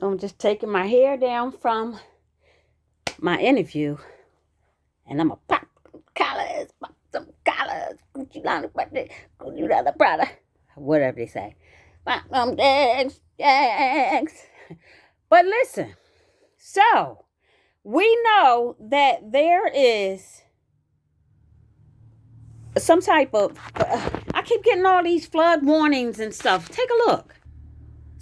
So I'm just taking my hair down from my interview, and I'm going to pop some collars, Gucci line, Gucci leather, Prada, whatever they say. Pop some eggs. But listen, so we know that there is some type of, I keep getting all these flood warnings and stuff. Take a look.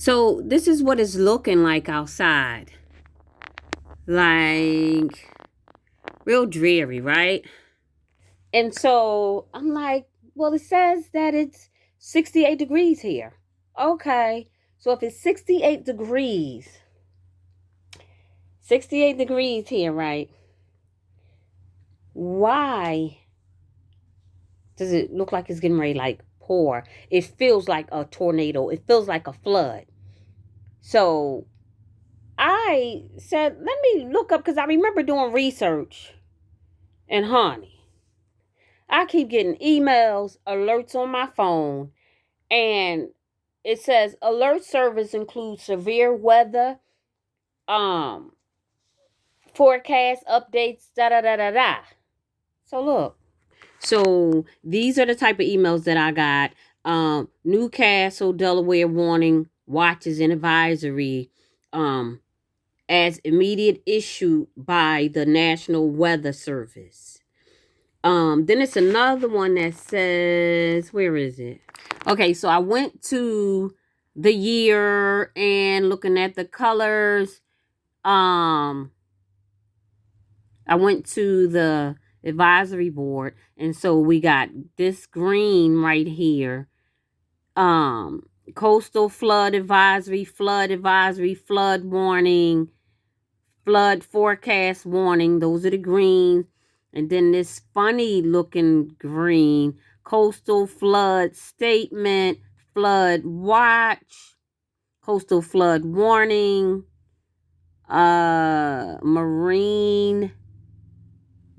So this is what it's looking like outside. Like, real dreary, right? And so I'm like, well, it says that it's 68 degrees here. Okay. So if it's 68 degrees here, right? Why does it look like it's getting ready to like pour? It feels like a tornado. It feels like a flood. So I said, let me look up, because I remember doing research. And honey, I keep getting emails, alerts on my phone, and it says alert service includes severe weather, forecast updates, da da da da da. So look. So these are the type of emails that I got. Newcastle, Delaware warning, watches and advisory, as immediate issue by the National Weather Service. Then it's another one that says, where is it? Okay, so I went to the year and looking at the colors. I went to the advisory board, and so we got this green right here. Coastal flood advisory, flood warning, flood forecast warning. Those are the greens. And then this funny looking green, coastal flood statement, flood watch, coastal flood warning, marine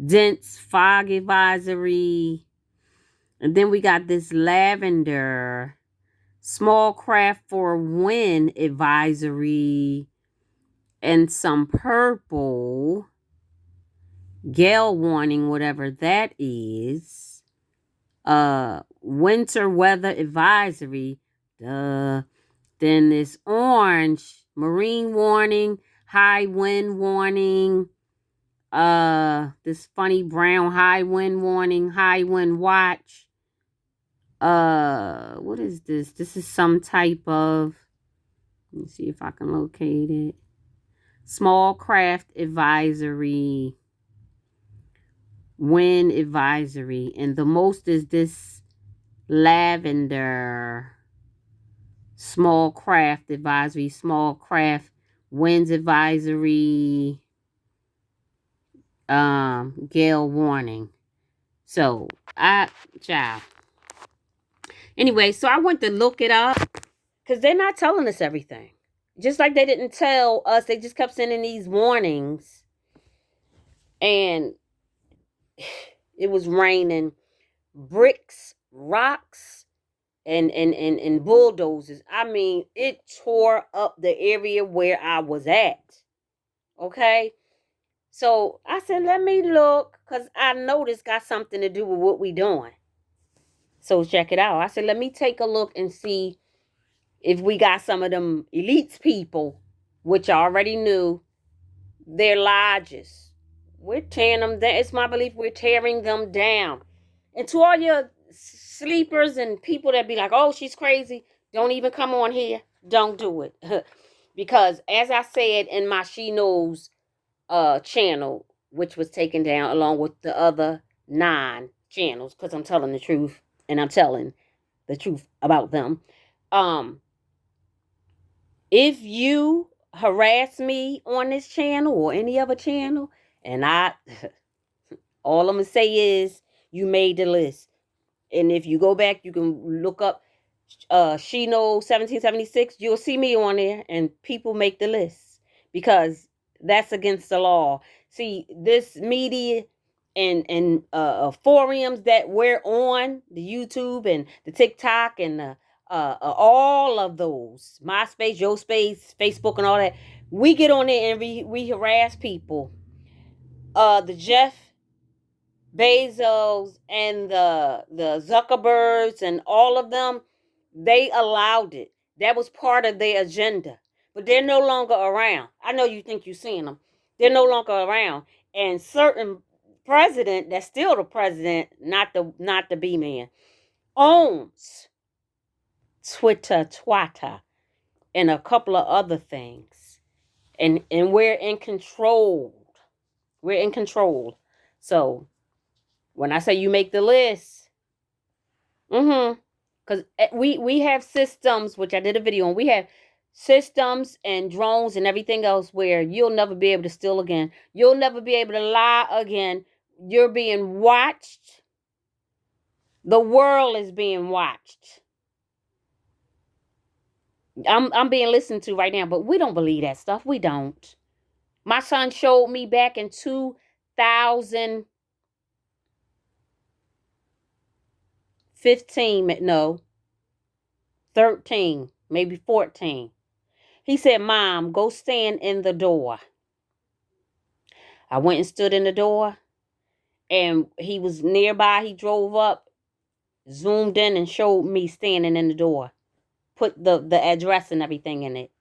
dense fog advisory. And then we got this lavender, small craft for wind advisory, and some purple, gale warning, whatever that is, winter weather advisory, then this orange, marine warning, high wind warning, this funny brown high wind warning, high wind watch. What is this? This is some type of, let me see if I can locate it. Small craft advisory, wind advisory, and the most is this lavender, small craft advisory, small craft winds advisory, gale warning. So child. Anyway, so I went to look it up, because they're not telling us everything. Just like they didn't tell us, they just kept sending these warnings. And it was raining bricks, rocks, and bulldozers. I mean, it tore up the area where I was at. Okay? So I said, let me look, because I know this got something to do with what we doing. So check it out. I said, let me take a look and see if we got some of them elites people, which I already knew, their lodges. We're tearing them down. It's my belief we're tearing them down. And to all your sleepers and people that be like, oh, she's crazy, don't even come on here. Don't do it. Because as I said in my She Knows channel, which was taken down along with the other 9 channels, because I'm telling the truth and I'm telling the truth about them. If you harass me on this channel or any other channel, and all I'm going to say is you made the list. And if you go back, you can look up She Knows 1776. You'll see me on there, and people make the list because that's against the law. See, this media and forums that we're on, the YouTube and the TikTok and the all of those, MySpace, YoSpace, Facebook, and all that. We get on there and we harass people. The Jeff Bezos and the Zuckerbergs and all of them, they allowed it. That was part of their agenda. But they're no longer around. I know you think you're seeing them. They're no longer around. And certain president, that's still the president, not the B man, owns Twitter, and a couple of other things. And we're in control. We're in control. So when I say you make the list, because we have systems, which I did a video on. We have systems and drones and everything else where you'll never be able to steal again. You'll never be able to lie again. You're being watched. The world is being watched. I'm being listened to right now, but we don't believe that stuff. We don't. My son showed me back in 2015, no, 13, maybe 14. He said, Mom, go stand in the door. I went and stood in the door, and he was nearby. He drove up, zoomed in, and showed me standing in the door. Put the address and everything in it.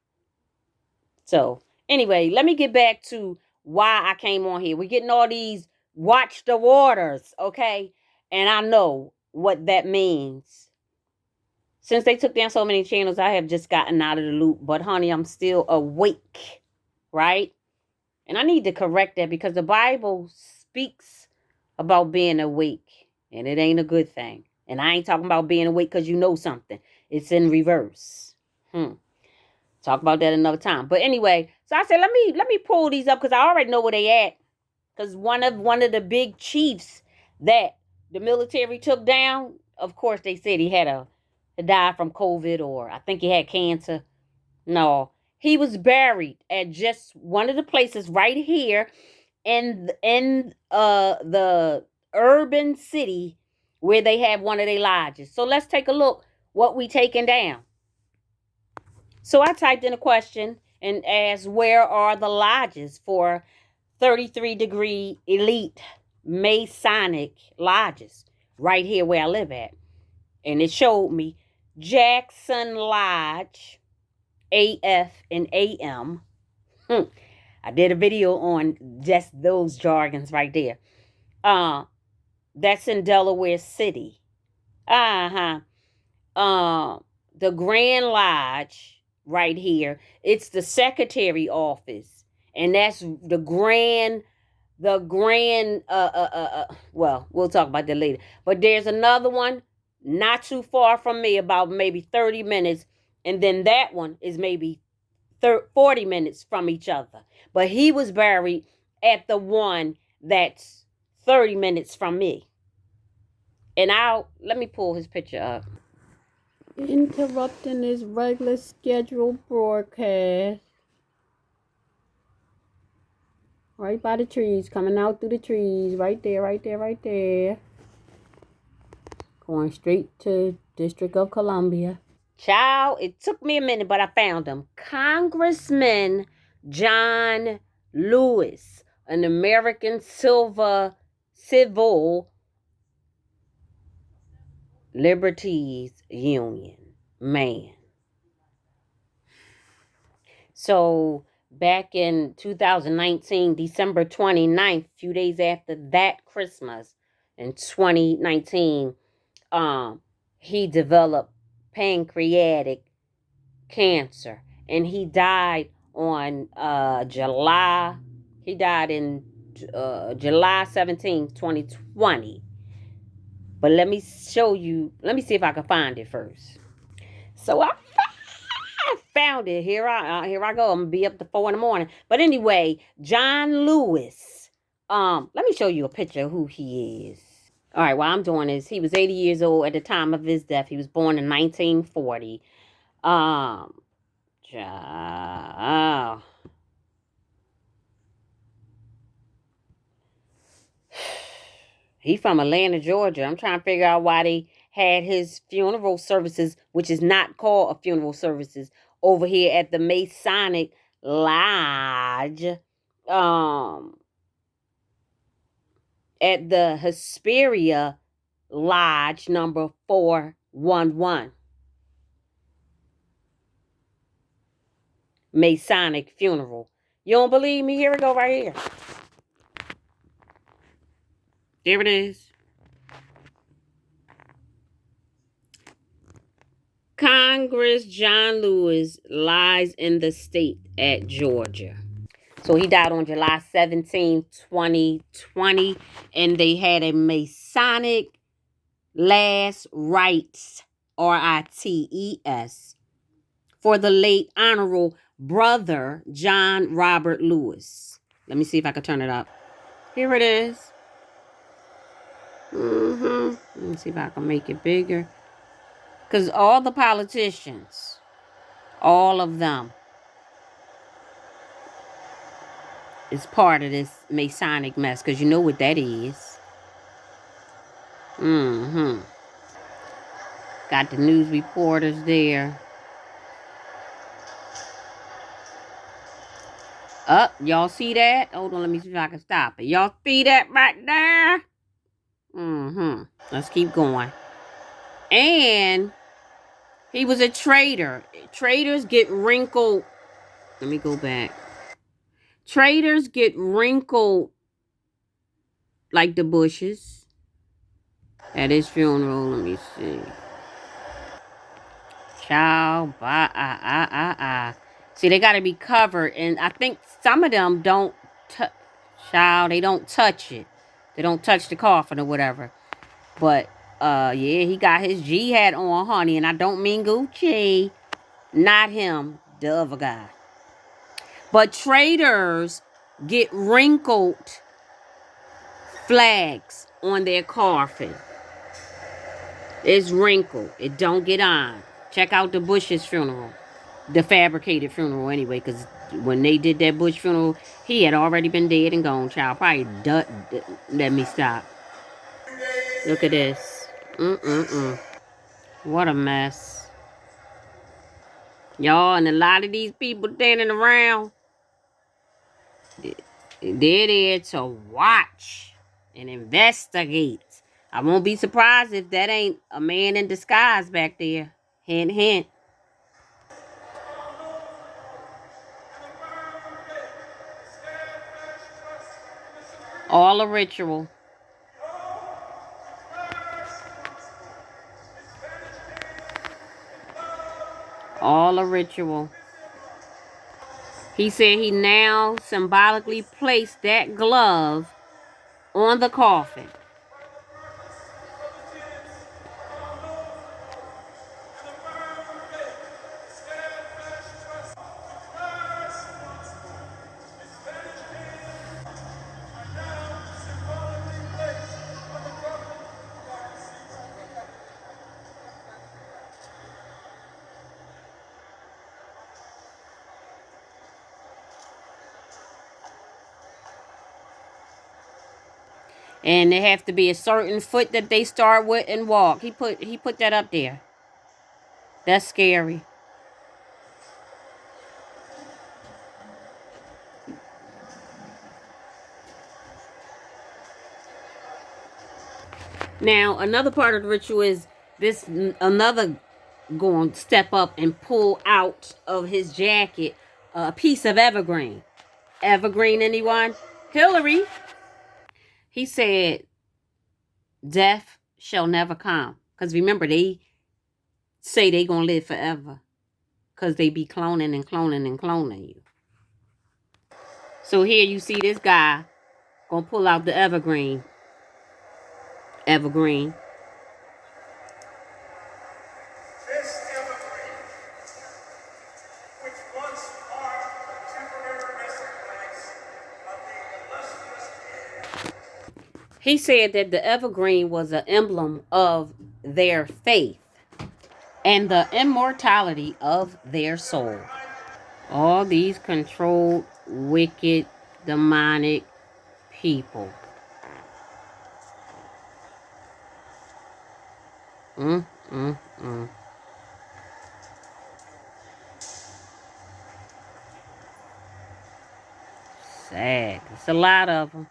So, anyway, let me get back to why I came on here. We're getting all these watch the waters, okay? And I know what that means. Since they took down so many channels, I have just gotten out of the loop. But, honey, I'm still awake, right? And I need to correct that because the Bible speaks about being awake. And it ain't a good thing. And I ain't talking about being awake because you know something. It's in reverse. Talk about that another time. But anyway, so I said, let me pull these up because I already know where they at. Because one of the big chiefs that the military took down, of course, they said he had died from COVID, or I think he had cancer. No, he was buried at just one of the places right here in the urban city where they have one of their lodges. So let's take a look what we taking down. So I typed in a question and asked, where are the lodges for 33-degree elite Masonic lodges? Right here where I live at. And it showed me Jackson Lodge, AF and AM. I did a video on just those jargons right there. That's in Delaware City. The Grand Lodge right here. It's the secretary office. And that's the grand, well, we'll talk about that later. But there's another one not too far from me, about maybe 30 minutes. And then that one is maybe 40 minutes from each other. But he was buried at the one that's 30 minutes from me. And let me pull his picture up. Interrupting his regular scheduled broadcast. Right by the trees, coming out through the trees. Right there, right there, right there. Going straight to District of Columbia. Child, it took me a minute, but I found him. Congressman John Lewis, an American civil liberties union man. So back in 2019, December 29th, a few days after that Christmas in 2019, he developed pancreatic cancer, and he died on July 17th, 2020. But let me show you, let me see if I can find it first. So I found it. Here I go. I'm gonna be up to 4 a.m. But anyway, John Lewis. Let me show you a picture of who he is. All right, what I'm doing is, he was 80 years old at the time of his death. He was born in 1940. He from Atlanta, Georgia. I'm trying to figure out why they had his funeral services, which is not called a funeral services, over here at the Masonic Lodge, at the Hesperia Lodge number 411. Masonic funeral. You don't believe me? Here we go right here. There it is. Congress John Lewis lies in the state at Georgia. So he died on July 17, 2020. And they had a Masonic last rites, RITES, for the late Honorable Brother John Robert Lewis. Let me see if I can turn it up. Here it is. Let me see if I can make it bigger. Because all the politicians, all of them, is part of this Masonic mess. Because you know what that is. Got the news reporters there. Y'all see that? Hold on, let me see if I can stop it. Y'all see that right there? Let's keep going. And he was a traitor. Traitors get wrinkled. Let me go back. Traitors get wrinkled like the bushes. At his funeral, let me see. Child, See, they got to be covered. And I think some of them don't they don't touch it. They don't touch the coffin or whatever. But, yeah, he got his G hat on, honey. And I don't mean Gucci. Not him. The other guy. But traitors get wrinkled flags on their coffin. It's wrinkled. It don't get on. Check out the Bush's funeral. The fabricated funeral anyway, because when they did that Bush funeral, he had already been dead and gone, child. Probably let me stop. Look at this. What a mess. Y'all, and a lot of these people standing around, they're there to watch and investigate. I won't be surprised if that ain't a man in disguise back there. Hint, hint. All a ritual. All a ritual. He said he now symbolically placed that glove on the coffin. And there have to be a certain foot that they start with and walk. He put that up there. That's scary. Now, another part of the ritual is this another going to step up and pull out of his jacket a piece of evergreen. Evergreen, anyone? Hillary. He said, death shall never come. Because remember, they say they going to live forever. Because they be cloning and cloning and cloning you. So here you see this guy going to pull out the evergreen. Evergreen. This evergreen, which once marked the temporary resting place of the illustrious dead. He said that the evergreen was an emblem of their faith and the immortality of their soul. All these controlled, wicked, demonic people. Mm, mm, mm. Sad. It's a lot of them.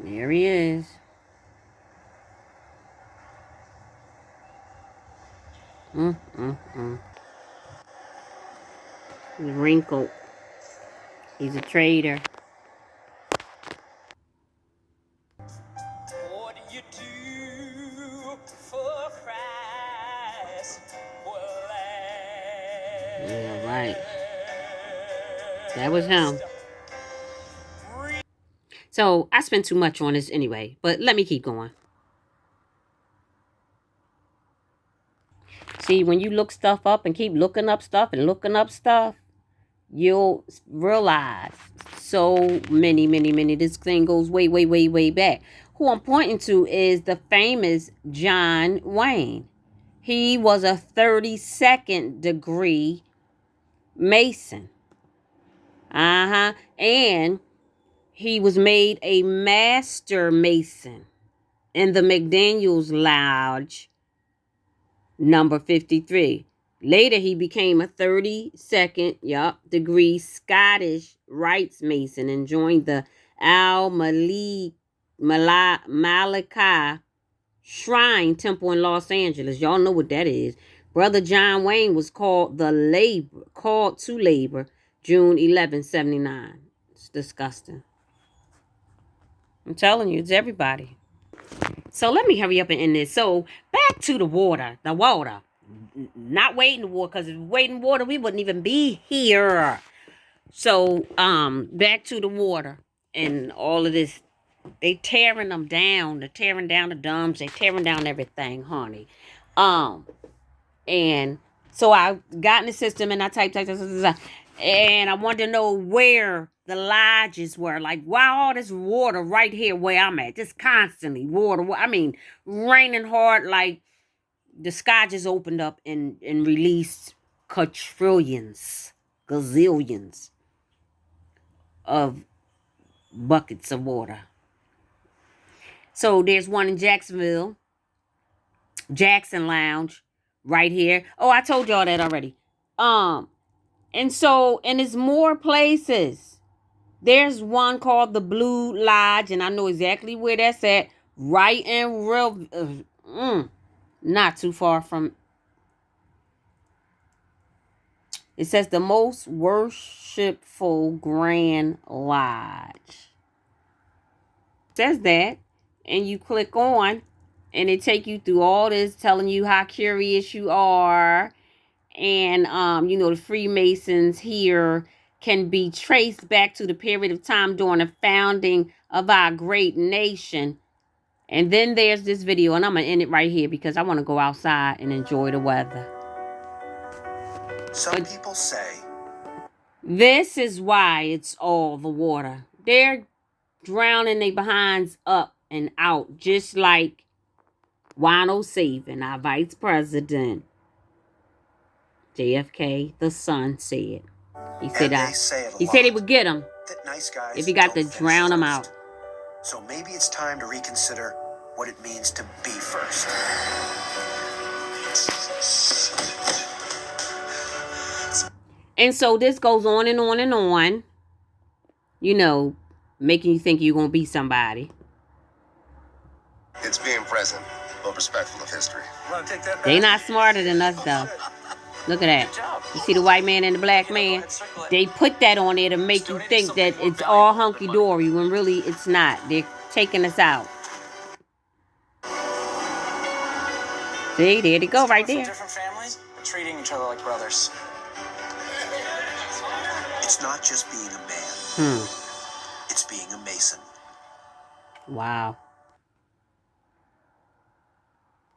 There he is. Mm, mm, mm. He's wrinkled. He's a traitor. What do you do for Christ? Yeah, right. That was him. So I spent too much on this anyway, but let me keep going. See, when you look stuff up and keep looking up stuff and looking up stuff, you'll realize so many. This thing goes way back. Who I'm pointing to is the famous John Wayne. He was a 32nd degree Mason. And he was made a master Mason in the McDaniels Lodge, number 53. Later, he became a 32nd degree Scottish Rites Mason and joined the Malachi Shrine Temple in Los Angeles. Y'all know what that is. Brother John Wayne was called to labor June 1179. It's disgusting. I'm telling you, it's everybody. So let me hurry up and end this. So back to the water. Not waiting water, because if waiting water, we wouldn't even be here. So back to the water and all of this. They tearing them down. They're tearing down the dams. They're tearing down everything, honey. And so I got in the system and I typed, and I wanted to know where the lodges were. Like, why all this water right here where I'm at? Just constantly water. I mean, raining hard, like the sky just opened up and released quadrillions, gazillions of buckets of water. So there's one in Jacksonville, Jackson Lounge, right here. Oh, I told y'all that already. And there's more places. There's one called the Blue Lodge, and I know exactly where that's at. Right in real, not too far from. It says the most worshipful Grand Lodge. It says that, and you click on, and it take you through all this, telling you how curious you are, and the Freemasons here can be traced back to the period of time during the founding of our great nation. And then there's this video, and I'm gonna end it right here because I want to go outside and enjoy the weather. Some people say this is why it's all the water. They're drowning their behinds up and out, just like Wino Savin, our vice president, JFK, the son, said. He said he would get him nice guys if he got to drown him out. So maybe it's time to reconsider what it means to be first. And so this goes on and on and on, making you think you're going to be somebody. It's being present, but respectful of history. They not smarter than us, though. Look at that. You see the white man and the black man? They put that on there to make you think that it's all hunky-dory when really it's not. They're taking us out. See, there they go right there. Different families, but treating each other like brothers. It's not just being a man. It's being a Mason. Wow.